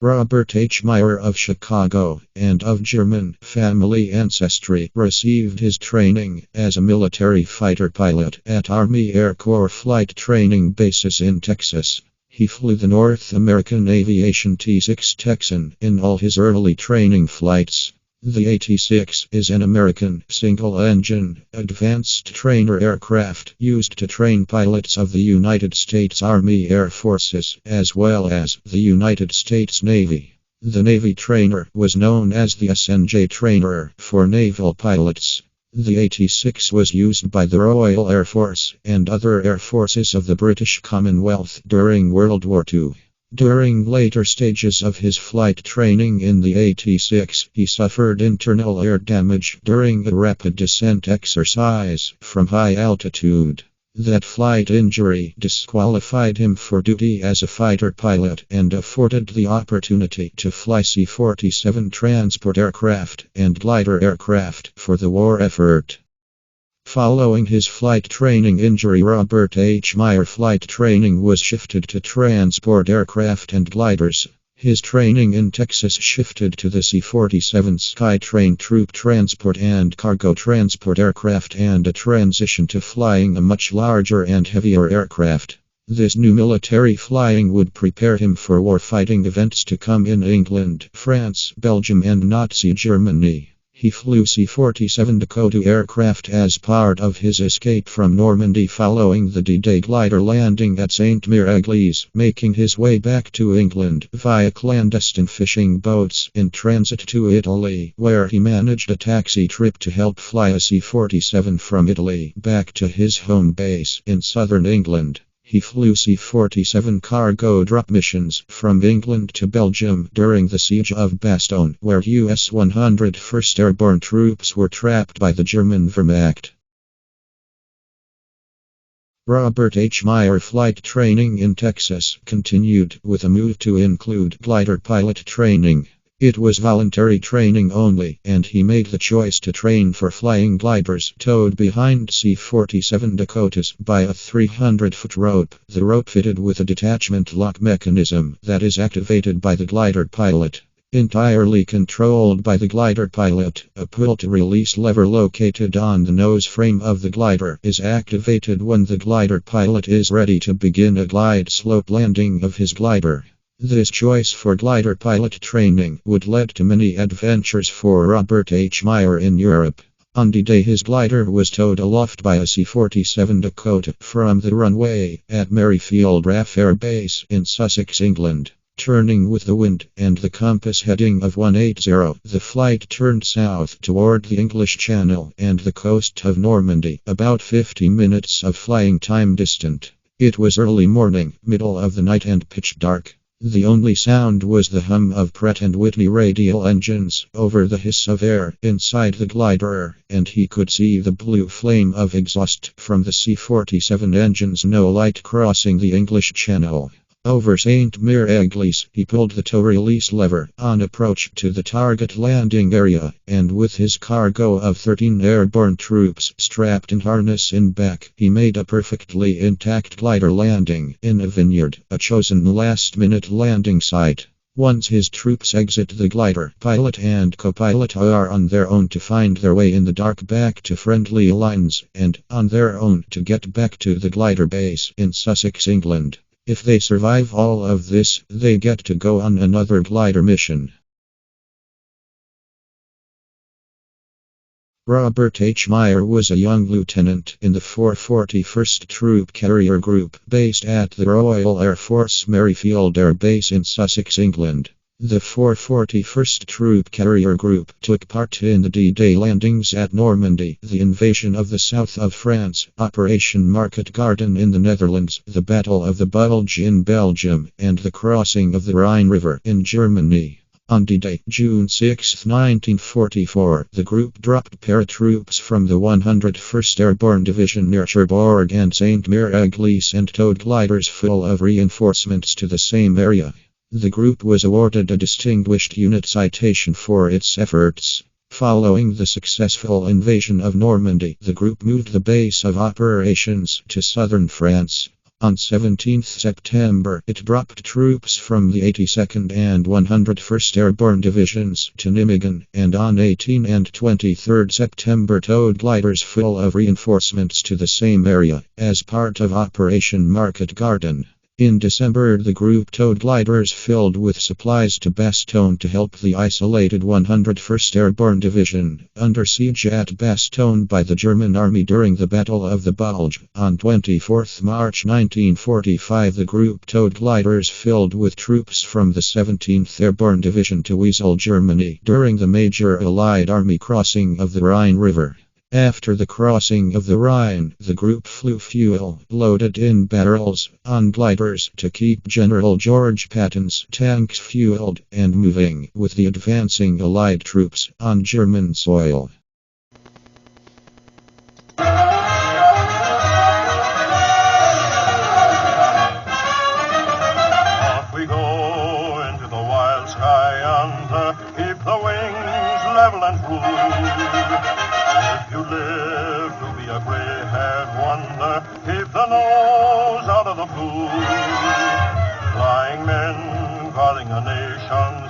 Robert H. Meyer of Chicago, and of German family ancestry, received his training as a military fighter pilot at Army Air Corps flight training bases in Texas. He flew the North American Aviation T-6 Texan in all his early training flights. The AT-6 is an American single-engine, advanced trainer aircraft used to train pilots of the United States Army Air Forces as well as the United States Navy. The Navy trainer was known as the SNJ trainer for naval pilots. The AT-6 was used by the Royal Air Force and other air forces of the British Commonwealth during World War II. During later stages of his flight training in the AT-6, he suffered internal air damage during a rapid descent exercise from high altitude. That flight injury disqualified him for duty as a fighter pilot and afforded the opportunity to fly C-47 transport aircraft and glider aircraft for the war effort. Following his flight training injury, Robert H. Meyer flight training was shifted to transport aircraft and gliders. His training in Texas shifted to the C-47 Skytrain troop transport and cargo transport aircraft and a transition to flying a much larger and heavier aircraft. This new military flying would prepare him for warfighting events to come in England, France, Belgium and Nazi Germany. He flew C-47 Dakota aircraft as part of his escape from Normandy following the D-Day glider landing at St. Mire-Église, making his way back to England via clandestine fishing boats in transit to Italy, where he managed a taxi trip to help fly a C-47 from Italy back to his home base in southern England. He flew C-47 cargo drop missions from England to Belgium during the siege of Bastogne, where U.S. 101st Airborne troops were trapped by the German Wermacht. Robert H. Meyer flight training in Texas continued with a move to include glider pilot training. It was voluntary training only, and he made the choice to train for flying gliders towed behind C-47 Dakotas by a 300-foot rope. The rope fitted with a detachment lock mechanism that is activated by the glider pilot. Entirely controlled by the glider pilot, a pull-to-release lever located on the nose frame of the glider is activated when the glider pilot is ready to begin a glide slope landing of his glider. This choice for glider pilot training would lead to many adventures for Robert H. Meyer in Europe. On D-Day, his glider was towed aloft by a C-47 Dakota from the runway at Merrifield RAF Air Base in Sussex, England. Turning with the wind and the compass heading of 180, the flight turned south toward the English Channel and the coast of Normandy, about 50 minutes of flying time distant. It was early morning, middle of the night and pitch dark. The only sound was the hum of Pratt & Whitney radial engines over the hiss of air inside the glider, and he could see the blue flame of exhaust from the C-47 engines, no light crossing the English Channel. Over St. Mire-Église, he pulled the tow release lever on approach to the target landing area, and with his cargo of 13 airborne troops strapped in harness in back, he made a perfectly intact glider landing in a vineyard, a chosen last-minute landing site. Once his troops exit the glider, pilot and co-pilot are on their own to find their way in the dark back to friendly lines, and on their own to get back to the glider base in Sussex, England. If they survive all of this, they get to go on another glider mission. Robert H. Meyer was a young lieutenant in the 441st Troop Carrier Group, based at the Royal Air Force Merrifield Air Base in Sussex, England. The 441st Troop Carrier Group took part in the D-Day landings at Normandy, the invasion of the south of France, Operation Market Garden in the Netherlands, the Battle of the Bulge in Belgium, and the crossing of the Rhine River in Germany. On D-Day, June 6, 1944, the group dropped paratroops from the 101st Airborne Division near Cherbourg and St. Mire-Église and towed gliders full of reinforcements to the same area. The group was awarded a Distinguished Unit Citation for its efforts. Following the successful invasion of Normandy, the group moved the base of operations to southern France. On 17 September, it dropped troops from the 82nd and 101st Airborne Divisions to Nijmegen, and on 18 and 23 September towed gliders full of reinforcements to the same area, as part of Operation Market Garden. In December, the group towed gliders filled with supplies to Bastogne to help the isolated 101st Airborne Division, under siege at Bastogne by the German Army during the Battle of the Bulge. On 24 March 1945, the group towed gliders filled with troops from the 17th Airborne Division to Wesel, Germany, during the major Allied Army crossing of the Rhine River. After the crossing of the Rhine, the group flew fuel, loaded in barrels, on gliders to keep General George Patton's tanks fueled and moving with the advancing Allied troops on German soil. Off we go into the wild sky yonder, keep the wings level and cool. If you live to be a gray-haired wonder, keep the nose out of the blue. Flying men guarding a nation's